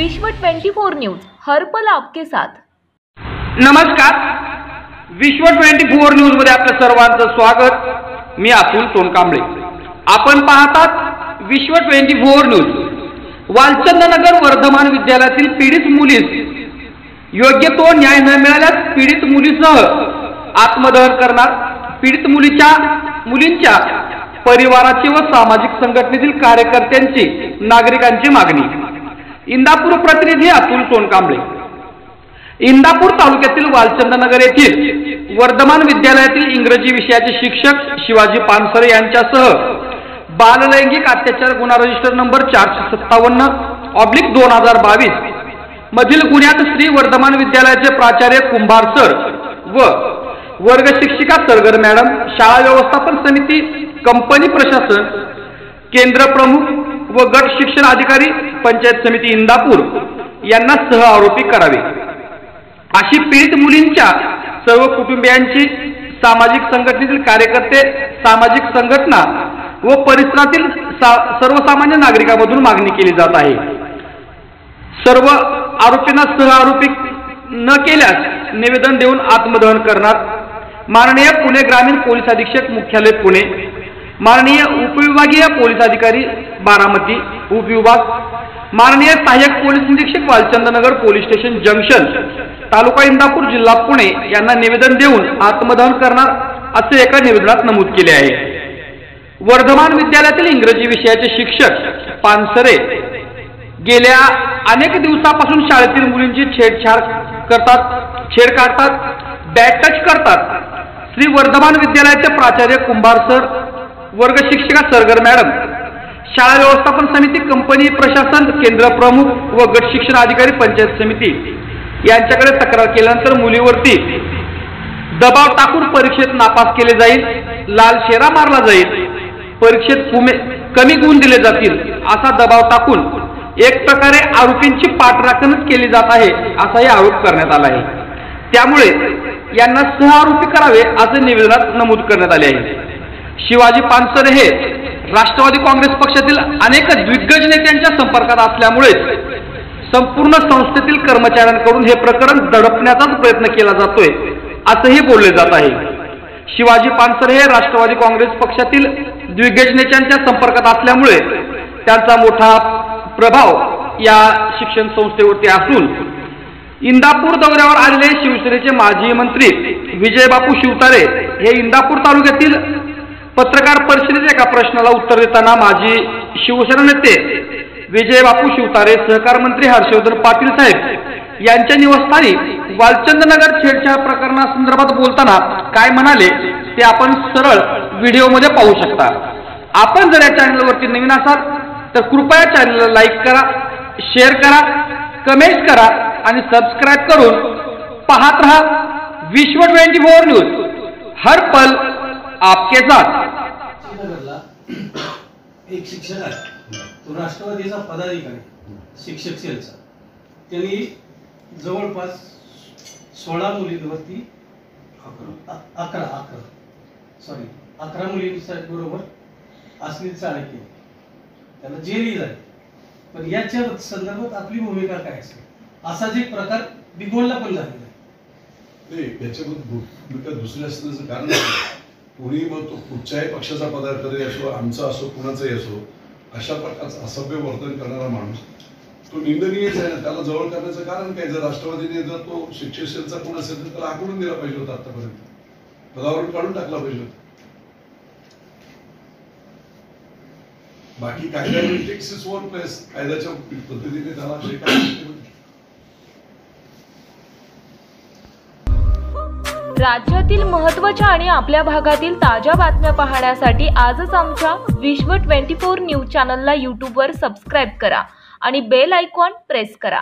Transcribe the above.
विश्व 24 न्यूज हर पल आपके साथ। नमस्कार, विश्व 24 न्यूज मध्ये आपल्या सर्वांचं स्वागत। मी अतुल सोनकांबळे। आपण पाहतात विश्व 24 न्यूज। वालचंदनगर वर्धमान विद्यालयातील पीडित मुलीस योग्य तो न्याय न मिळाल्यास पीडित मुलीसह आत्मदहन करणार। पीडित मुलींच्या परिवाराची व सामाजिक संघटनेतील कार्यकर्त्यांची नागरिकांची मागणी। इंदापूर प्रतिनिधी अतुल सोनकांबळे। इंदापूर तालुक्यातील वालचंदनगर येथील वर्धमान विद्यालयातील इंग्रजी विषयाचे शिक्षक शिवाजी पानसरे यांच्यासह बाललैंगिक अत्याचार गुन्हा रजिस्टर नंबर 457/2022 मधील गुन्ह्यात श्री वर्धमान विद्यालयाचे प्राचार्य कुंभार सर व वर्ग शिक्षिका सरगर मॅडम, शाळा व्यवस्थापन समिती, कंपनी प्रशासन, केंद्र प्रमुख व गट शिक्षण अधिकारी, पंचायत समिती इंदापूर यांना सह आरोपी करावे अशी पीडित मुलींच्या सर्व कुटुंबियांची, सामाजिक संघटनेतील कार्यकर्ते, सामाजिक संघटना व परिसरातील सर्वसामान्य नागरिकांमधून मागणी केली जात आहे। सर्व आरोपींना सह आरोपी न केल्यास निवेदन देऊन आत्मदहन करणार। माननीय पुणे ग्रामीण पोलीस अधीक्षक मुख्यालय पुणे, माननीय उपविभागीय पोलीस अधिकारी बारामती उपविभाग, माननीय सहाय्यक पोलीस निरीक्षक वालचंदनगर पोलीस स्टेशन जंक्शन तालुका इंदापूर जिल्हा पुणे यांना निवेदन देऊन आत्मदहन करणार असे एका निवेदनात नमूद केले आहे। वर्धमान विद्यालयातील इंग्रजी विषयाचे शिक्षक पानसरे गेल्या अनेक दिवसापासून शाळेतील मुलींची छेड काढतात, बॅड टच करतात। श्री वर्धमान विद्यालयाचे प्राचार्य कुंभार सर, वर्ग शिक्षिका सरगर मॅडम, शाळा व्यवस्थापन समिती, कंपनी प्रशासन, केंद्र प्रमुख व गट शिक्षण अधिकारी, पंचायत समिती यांच्याकडे तक्रार केल्यानंतर मुलीवरती दबाव टाकून परीक्षेत नापास केले जाईल, लाल शेरा मारला जाईल, परीक्षेत कमी गुण दिले जातील असा दबाव टाकून एक प्रकारे आरोपींची पाठराखणच केली जात आहे असाही आरोप करण्यात आला आहे। त्यामुळे यांना सह आरोपी करावे असे निवेदनात नमूद करण्यात आले आहे। शिवाजी पानसरे हे राष्ट्रवादी काँग्रेस पक्षातील अनेक दिग्गज नेत्यांच्या संपर्कात असल्यामुळे संपूर्ण संस्थेतील कर्मचाऱ्यांकडून हे प्रकरण दडपण्याचाच प्रयत्न केला जातोय असंही बोलले जात आहे। शिवाजी पानसरे हे राष्ट्रवादी काँग्रेस पक्षातील दिग्गज नेत्यांच्या संपर्कात असल्यामुळे त्यांचा मोठा प्रभाव या शिक्षण संस्थेवरती असून इंदापूर दौऱ्यावर आलेले शिवसेनेचे माजी मंत्री विजयबापू शिवतारे हे इंदापूर तालुक्यातील पत्रकार परिषदेत एका प्रश्नाला उत्तर देताना माजी शिवसेना नेते विजयबापू शिवतारे, सहकार मंत्री हर्षवर्धन पाटील साहेब यांच्या निवासस्थानी वालचंदनगर छेडछाड प्रकरणासंदर्भात बोलताना काय म्हणाले ते आपण सरळ व्हिडिओमध्ये पाहू शकता। आपण जर या चॅनलवरती नवीन असाल तर कृपया चॅनलला लाईक करा, शेअर करा, कमेंट करा आणि सबस्क्राइब करून पाहत रहा विश्व 24 न्यूज हर पल आपके साथ। एक शिक्षक आहे, तो राष्ट्रवादीचा पदाधिकारी, शिक्षक सेलचा। त्यांनी जवळपास 16 मुलींवरती 11 मुलींबरोबर अश्लील चाळे केली, त्याला जेली झाली। पण याच्या संदर्भात आपली भूमिका काय असेल? असाच एक प्रकार बिघोडला पण झालेला आहे। भूमिका दुसरी असण्याचं कारण कोणी मग तो कुठच्याही पक्षाचा पदाधिकारी असो, आमचा असो, कुणाचाही असो, अशा प्रकारचं असभ्य वर्तन करणारा माणूस तो निंदनीयच आहे। त्याला जवळ करण्याचं कारण काय? जर राष्ट्रवादीने जर तो शिक्षक सेलचा कोण असेल तर त्याला आकडून दिला पाहिजे होता, आतापर्यंत पदावरून काढून टाकला पाहिजे होता। बाकी कायद्याच्या पद्धतीने त्याला जे काय राज्यातील महत्त्वाच्या आणि आपल्या भागातील ताज्या बातम्या पाहण्यासाठी आजच आमच्या विश्व 24 न्यूज चॅनलला यूट्यूबवर सबस्क्राईब करा आणि बेल आयकॉन प्रेस करा।